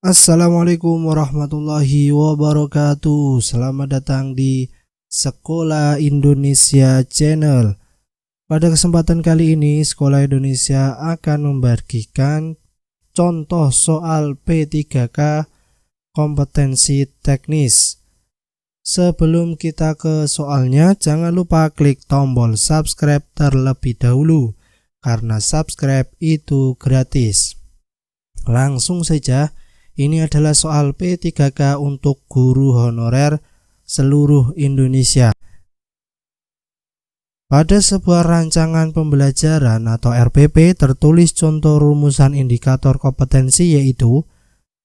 Assalamualaikum warahmatullahi wabarakatuh. Selamat datang di Sekolah Indonesia Channel. Pada kesempatan kali ini, Sekolah Indonesia akan membagikan contoh soal P3K kompetensi teknis. Sebelum kita ke soalnya, jangan lupa klik tombol subscribe terlebih dahulu, karena subscribe itu gratis. Langsung saja. Ini adalah soal P3K untuk guru honorer seluruh Indonesia. Pada sebuah rancangan pembelajaran atau RPP tertulis contoh rumusan indikator kompetensi, yaitu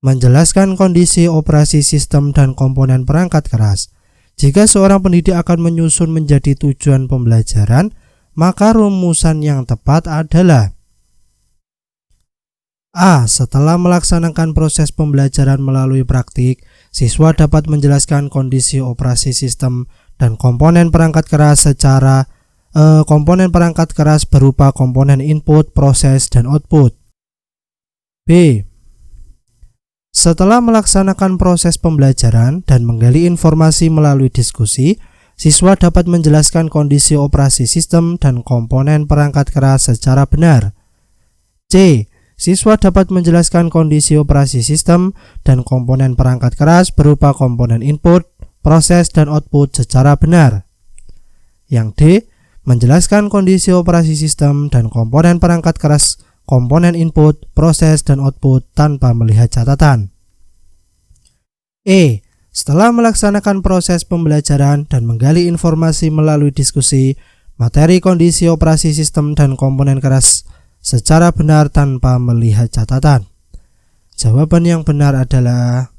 menjelaskan kondisi operasi sistem dan komponen perangkat keras. Jika seorang pendidik akan menyusun menjadi tujuan pembelajaran, maka rumusan yang tepat adalah A. Setelah melaksanakan proses pembelajaran melalui praktik, siswa dapat menjelaskan kondisi operasi sistem dan komponen perangkat keras berupa komponen input, proses, dan output. B. Setelah melaksanakan proses pembelajaran dan menggali informasi melalui diskusi, siswa dapat menjelaskan kondisi operasi sistem dan komponen perangkat keras secara benar. C. Siswa dapat menjelaskan kondisi operasi sistem dan komponen perangkat keras berupa komponen input, proses, dan output secara benar. Yang D. Menjelaskan kondisi operasi sistem dan komponen perangkat keras, komponen input, proses, dan output tanpa melihat catatan. E. Setelah melaksanakan proses pembelajaran dan menggali informasi melalui diskusi, materi kondisi operasi sistem dan komponen keras secara benar tanpa melihat catatan. Jawaban yang benar adalah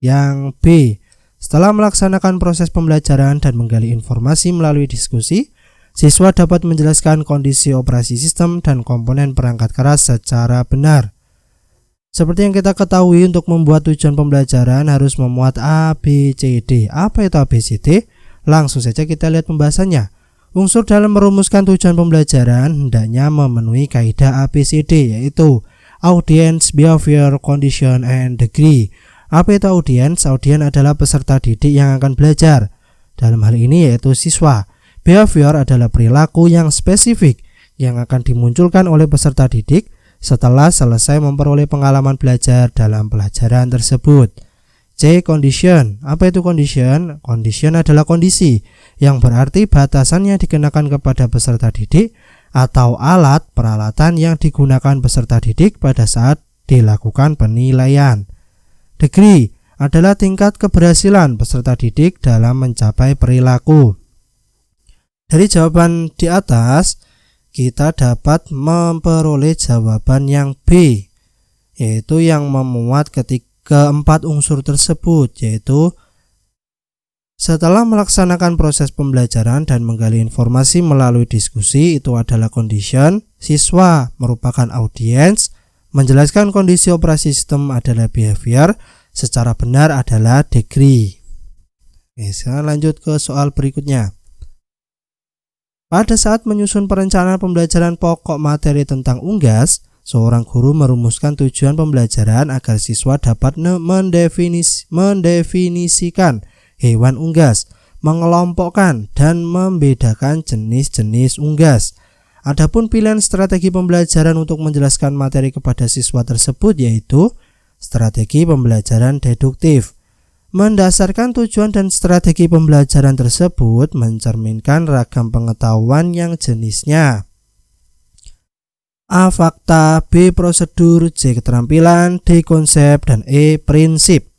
yang B. Setelah melaksanakan proses pembelajaran dan menggali informasi melalui diskusi, siswa dapat menjelaskan kondisi operasi sistem dan komponen perangkat keras secara benar. Seperti yang kita ketahui, untuk membuat tujuan pembelajaran harus memuat A, B, C, D. Apa itu A, B, C, D? Langsung saja kita lihat pembahasannya. Unsur dalam merumuskan tujuan pembelajaran hendaknya memenuhi kaidah ABCD, yaitu audience, behavior, condition, and degree. Apa itu audience? Audience adalah peserta didik yang akan belajar. Dalam hal ini yaitu siswa. Behavior adalah perilaku yang spesifik yang akan dimunculkan oleh peserta didik setelah selesai memperoleh pengalaman belajar dalam pelajaran tersebut. C. Condition. Apa itu condition? Condition adalah kondisi, yang berarti batasannya dikenakan kepada peserta didik atau alat peralatan yang digunakan peserta didik pada saat dilakukan penilaian. Degree adalah tingkat keberhasilan peserta didik dalam mencapai perilaku. Dari jawaban di atas, kita dapat memperoleh jawaban yang B, yaitu yang memuat keempat unsur tersebut, yaitu setelah melaksanakan proses pembelajaran dan menggali informasi melalui diskusi, itu adalah condition. Siswa merupakan audience. Menjelaskan kondisi operasi sistem adalah behavior. Secara benar adalah degree. Oke, sekarang lanjut ke soal berikutnya. Pada saat menyusun perencanaan pembelajaran pokok materi tentang unggas, seorang guru merumuskan tujuan pembelajaran agar siswa dapat mendefinisikan hewan unggas, mengelompokkan dan membedakan jenis-jenis unggas. Adapun pilihan strategi pembelajaran untuk menjelaskan materi kepada siswa tersebut yaitu strategi pembelajaran deduktif. Mendasarkan tujuan dan strategi pembelajaran tersebut mencerminkan ragam pengetahuan yang jenisnya A. Fakta, B. Prosedur, C. Keterampilan, D. Konsep, dan E. Prinsip.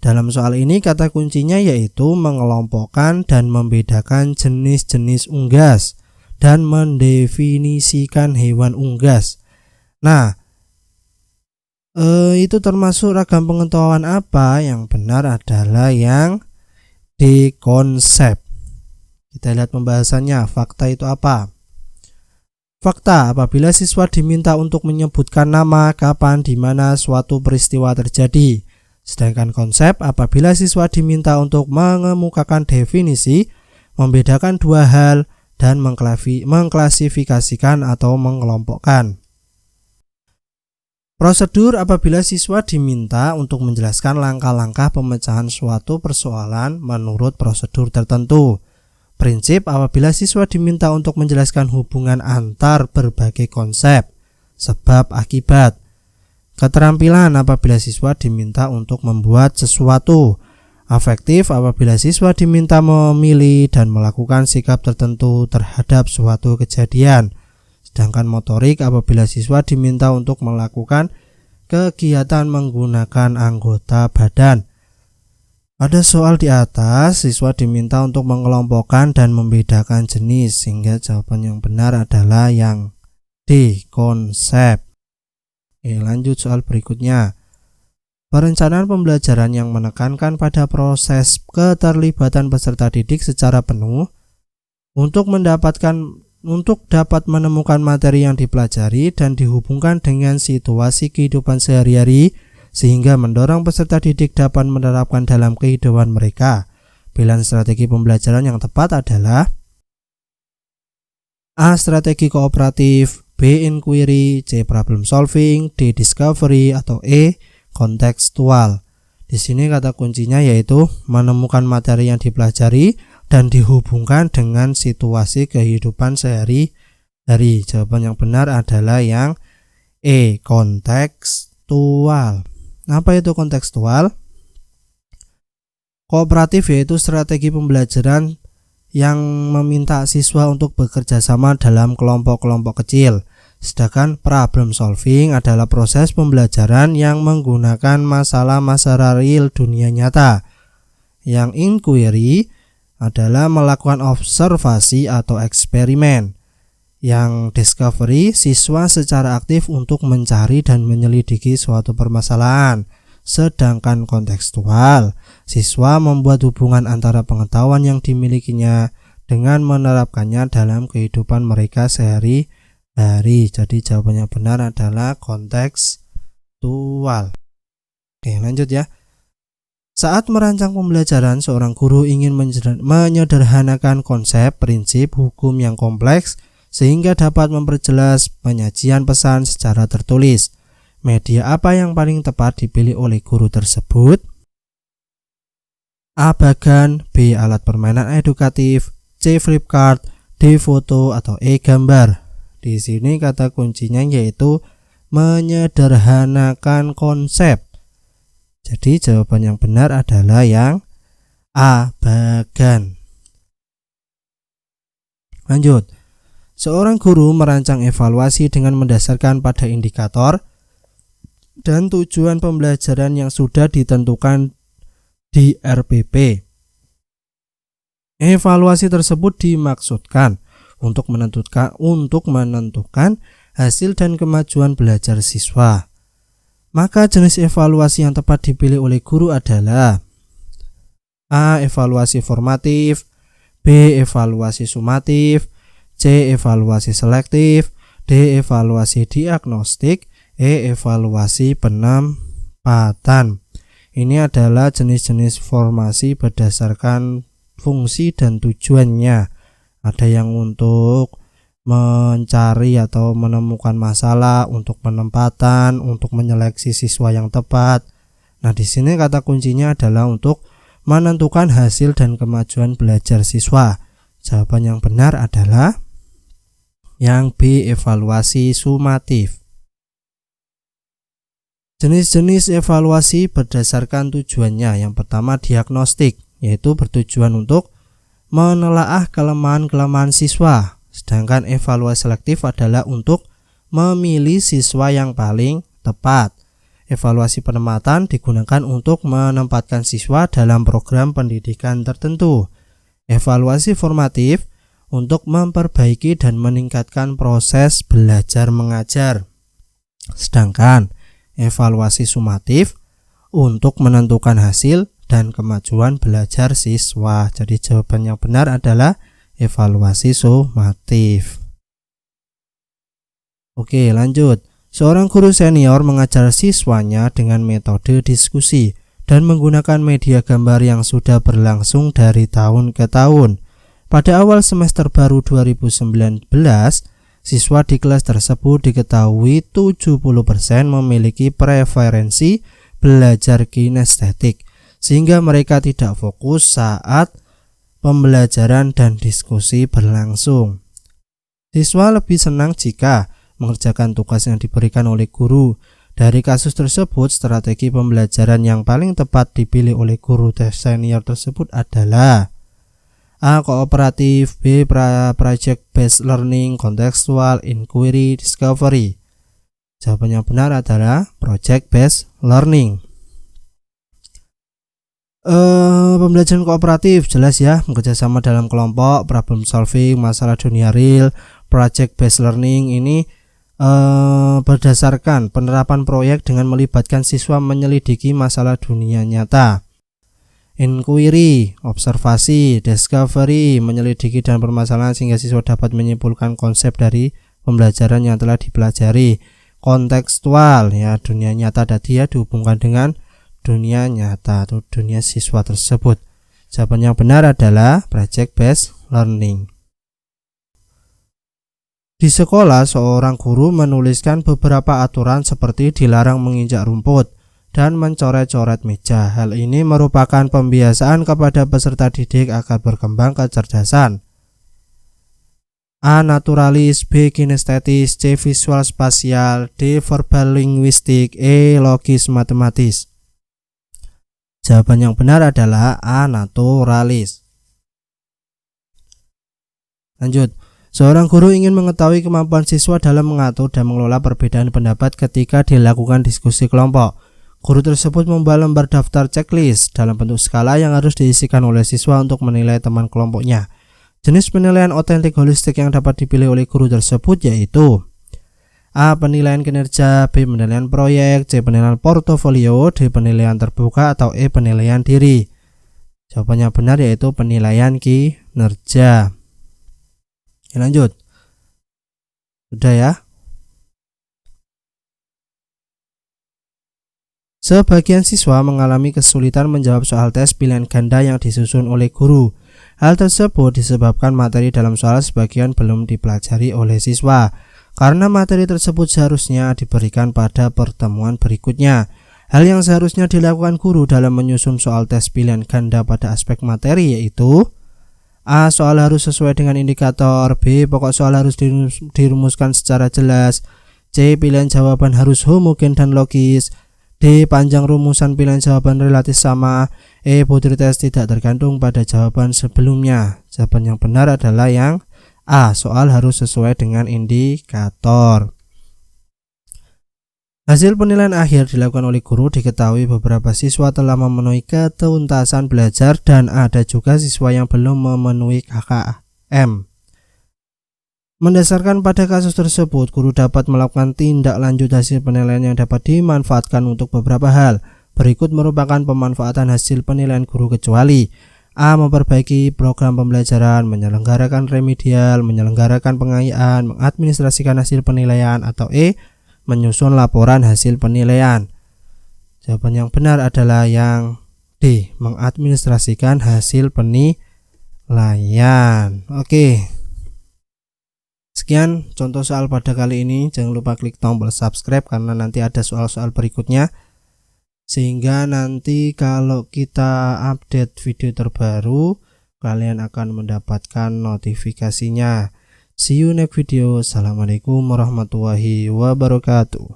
Dalam soal ini kata kuncinya yaitu mengelompokkan dan membedakan jenis-jenis unggas dan mendefinisikan hewan unggas. Nah, itu termasuk ragam pengetahuan apa? Yang benar adalah yang D. Konsep. Kita lihat pembahasannya. Fakta itu apa? Fakta, apabila siswa diminta untuk menyebutkan nama, kapan, di mana suatu peristiwa terjadi. Sedangkan konsep, apabila siswa diminta untuk mengemukakan definisi, membedakan dua hal, dan mengklasifikasikan atau mengelompokkan. Prosedur apabila siswa diminta untuk menjelaskan langkah-langkah pemecahan suatu persoalan menurut prosedur tertentu. Prinsip apabila siswa diminta untuk menjelaskan hubungan antar berbagai konsep, sebab akibat. Keterampilan apabila siswa diminta untuk membuat sesuatu. Afektif apabila siswa diminta memilih dan melakukan sikap tertentu terhadap suatu kejadian. Sedangkan motorik apabila siswa diminta untuk melakukan kegiatan menggunakan anggota badan. Pada soal di atas, siswa diminta untuk mengelompokkan dan membedakan jenis, sehingga jawaban yang benar adalah yang D, konsep. Oke, lanjut soal berikutnya. Perencanaan pembelajaran yang menekankan pada proses keterlibatan peserta didik secara penuh untuk dapat menemukan materi yang dipelajari dan dihubungkan dengan situasi kehidupan sehari-hari sehingga mendorong peserta didik dapat menerapkan dalam kehidupan mereka. Pilihan strategi pembelajaran yang tepat adalah A. Strategi kooperatif, B. Inquiry, C. Problem solving, D. Discovery, atau E. Kontekstual. Di sini kata kuncinya yaitu menemukan materi yang dipelajari dan dihubungkan dengan situasi kehidupan sehari-hari. Jawaban yang benar adalah yang E, kontekstual. Apa itu kontekstual? Kooperatif yaitu strategi pembelajaran yang meminta siswa untuk bekerja sama dalam kelompok-kelompok kecil. Sedangkan problem solving adalah proses pembelajaran yang menggunakan masalah-masalah real dunia nyata. Yang inquiry adalah melakukan observasi atau eksperimen. Yang discovery, siswa secara aktif untuk mencari dan menyelidiki suatu permasalahan. Sedangkan kontekstual, siswa membuat hubungan antara pengetahuan yang dimilikinya dengan menerapkannya dalam kehidupan mereka sehari-hari. Jadi jawabannya benar adalah kontekstual. Oke, lanjut ya. Saat merancang pembelajaran, seorang guru ingin menyederhanakan konsep, prinsip, hukum yang kompleks sehingga dapat memperjelas penyajian pesan secara tertulis. Media apa yang paling tepat dipilih oleh guru tersebut? A. Bagan, B. Alat permainan edukatif, C. flipchart, D. foto, atau E. gambar. Di sini kata kuncinya yaitu menyederhanakan konsep. Jadi jawaban yang benar adalah yang A. Bagan. Lanjut. Seorang guru merancang evaluasi dengan mendasarkan pada indikator dan tujuan pembelajaran yang sudah ditentukan di RPP. Evaluasi tersebut dimaksudkan untuk menentukan hasil dan kemajuan belajar siswa. Maka jenis evaluasi yang tepat dipilih oleh guru adalah A. Evaluasi formatif, B. Evaluasi sumatif, C. Evaluasi selektif, D. Evaluasi diagnostik, E. Evaluasi penempatan. Ini adalah jenis-jenis formasi berdasarkan fungsi dan tujuannya. Ada yang untuk mencari atau menemukan masalah, untuk penempatan, untuk menyeleksi siswa yang tepat. Nah, di sini kata kuncinya adalah untuk menentukan hasil dan kemajuan belajar siswa. Jawaban yang benar adalah yang B. Evaluasi sumatif. Jenis-jenis evaluasi berdasarkan tujuannya. Yang pertama diagnostik, yaitu bertujuan untuk menelaah kelemahan-kelemahan siswa. Sedangkan evaluasi selektif adalah untuk memilih siswa yang paling tepat. Evaluasi penempatan digunakan untuk menempatkan siswa dalam program pendidikan tertentu. Evaluasi formatif untuk memperbaiki dan meningkatkan proses belajar mengajar. Sedangkan evaluasi sumatif untuk menentukan hasil dan kemajuan belajar siswa. Jadi jawaban yang benar adalah evaluasi sumatif. Oke, lanjut. Seorang guru senior mengajar siswanya dengan metode diskusi dan menggunakan media gambar yang sudah berlangsung dari tahun ke tahun. Pada awal semester baru 2019, Siswa di kelas tersebut diketahui 70% memiliki preferensi belajar kinestetik, sehingga mereka tidak fokus saat pembelajaran dan diskusi berlangsung. Siswa lebih senang jika mengerjakan tugas yang diberikan oleh guru. Dari kasus tersebut, strategi pembelajaran yang paling tepat dipilih oleh guru senior tersebut adalah A. Kooperatif, B. Project based learning, kontekstual, inquiry, discovery. Jawaban yang benar adalah project based learning. Pembelajaran kooperatif jelas ya, bekerja sama dalam kelompok, problem solving, masalah dunia real. Project based learning ini berdasarkan penerapan proyek dengan melibatkan siswa menyelidiki masalah dunia nyata. Inquiry, observasi, discovery, menyelidiki dan permasalahan sehingga siswa dapat menyimpulkan konsep dari pembelajaran yang telah dipelajari. Kontekstual, ya, dunia nyata tadi ya dihubungkan dengan dunia nyata atau dunia siswa tersebut. Jawaban yang benar adalah project based learning. Di sekolah, seorang guru menuliskan beberapa aturan seperti dilarang menginjak rumput dan mencoret-coret meja. Hal ini merupakan pembiasaan kepada peserta didik agar berkembang kecerdasan. A. Naturalis, B. kinestetis, C. visual spasial, D. verbal linguistik, E. logis matematis. Jawaban yang benar adalah A. naturalis. Lanjut. Seorang guru ingin mengetahui kemampuan siswa dalam mengatur dan mengelola perbedaan pendapat ketika dilakukan diskusi kelompok. Guru tersebut membuat lembar daftar checklist dalam bentuk skala yang harus diisikan oleh siswa untuk menilai teman kelompoknya. Jenis penilaian otentik holistik yang dapat dipilih oleh guru tersebut yaitu A. penilaian kinerja, B. penilaian proyek, C. penilaian portofolio, D. penilaian terbuka, atau E. penilaian diri. Jawabannya benar yaitu penilaian kinerja. Lanjut. Sudah ya. Sebagian siswa mengalami kesulitan menjawab soal tes pilihan ganda yang disusun oleh guru. Hal tersebut disebabkan materi dalam soal sebagian belum dipelajari oleh siswa, karena materi tersebut seharusnya diberikan pada pertemuan berikutnya. Hal yang seharusnya dilakukan guru dalam menyusun soal tes pilihan ganda pada aspek materi yaitu A. soal harus sesuai dengan indikator, B. pokok soal harus dirumuskan secara jelas, C. pilihan jawaban harus homogen dan logis, D. panjang rumusan pilihan jawaban relatif sama, E. body test tidak tergantung pada jawaban sebelumnya. Jawaban yang benar adalah yang A. soal harus sesuai dengan indikator. Hasil penilaian akhir dilakukan oleh guru. Diketahui beberapa siswa telah memenuhi ketuntasan belajar dan ada juga siswa yang belum memenuhi KKM. Mendasarkan pada kasus tersebut, guru dapat melakukan tindak lanjut hasil penilaian yang dapat dimanfaatkan untuk beberapa hal. Berikut merupakan pemanfaatan hasil penilaian guru kecuali A. memperbaiki program pembelajaran, menyelenggarakan remedial, menyelenggarakan pengayaan, mengadministrasikan hasil penilaian, atau E. menyusun laporan hasil penilaian. Jawaban yang benar adalah yang D. mengadministrasikan hasil penilaian. Oke. Sekian contoh soal pada kali ini. Jangan lupa klik tombol subscribe karena nanti ada soal-soal berikutnya, sehingga nanti kalau kita update video terbaru kalian akan mendapatkan notifikasinya. See you next video. Assalamualaikum warahmatullahi wabarakatuh.